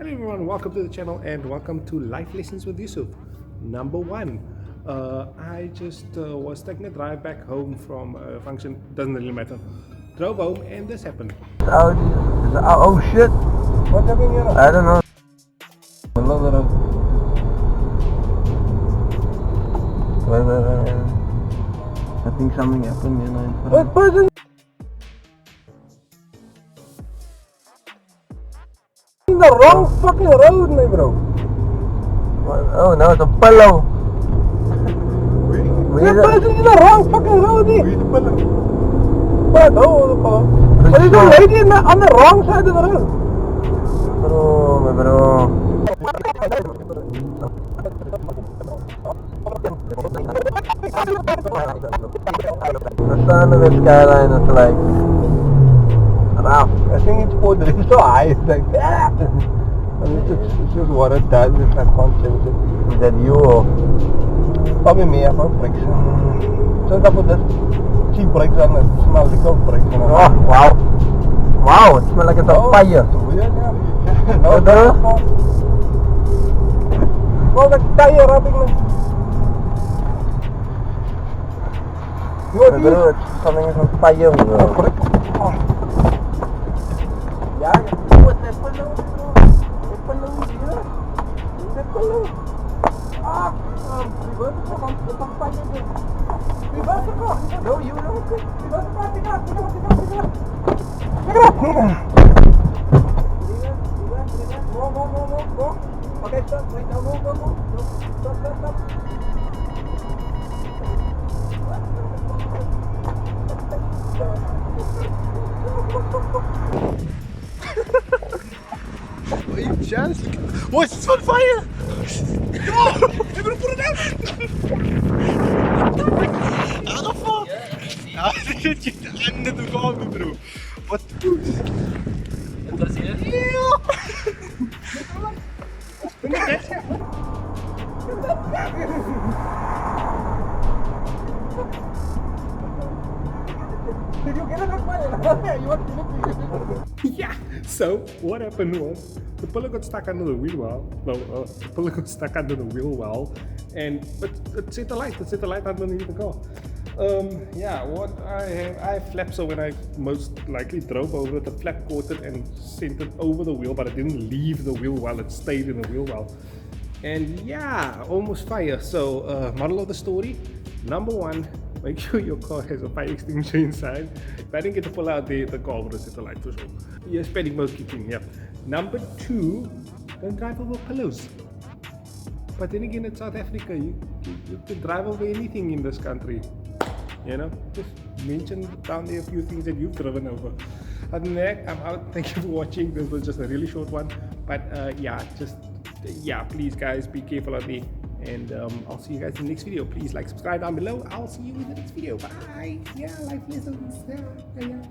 Hello everyone, welcome to the channel and welcome to Life Lessons with Yusuf. Number one, I just was taking a drive back home from a function, doesn't really matter. Drove home and this happened. Oh shit! What's happening here? I don't know. I think something happened, you know. What person? In the wrong fucking road, my bro. Oh no, it's a pillow. That person's in the wrong fucking road, eh? Where's the pillow? What? Oh, the pillow. There's a lady on the wrong side of the road. Bro, my bro. The sun of the skyline is like rough. I think it's for the so high. It's like that. It's just what it does. It's not conscious. Is that you or? Probably me. I found brakes. So I put this cheap brakes on. It smells like old brakes. Oh wow! Wow! It smells like it's on fire. It's weird, yeah. No, no. Well, the tire rubbing. My bro, it's something is on fire, bro. Yeah, what's that pillow? That pillow here. That pillow. Reverse the car. It's on fire again. Reverse the car. No, you know. Reverse the car. Pick up. Go. Okay, stop. Right now, go. Stop. You just... What's this on fire? Go! Everyone put it out! How the fuck? How did it get under the car, bro? What the fuck? Het was hier. Did you get it on fire? You want to look at it? Yeah, so what happened was the pillow got stuck under the wheel well. The pillow got stuck under the wheel well, and it set a light underneath the car. Yeah, what I have flaps, so when I most likely drove over it, the flap caught it and sent it over the wheel, but it didn't leave the wheel well, it stayed in the wheel well. And yeah, almost fire. So moral of the story, number one, make sure your car has a fire extinguisher inside. If I didn't get to pull out the car would have set a light for sure. Yes, panic mode kicking, yeah. Number two, don't drive over pillows. But then again, it's South Africa. You can drive over anything in this country. You know, just mention down there a few things that you've driven over. Other than that, I'm out. Thank you for watching. This was just a really short one. But yeah, please guys, be careful out there. And I'll see you guys in the next video. Please like, subscribe down below. I'll see you in the next video. Bye. Yeah, life lessons. Yeah.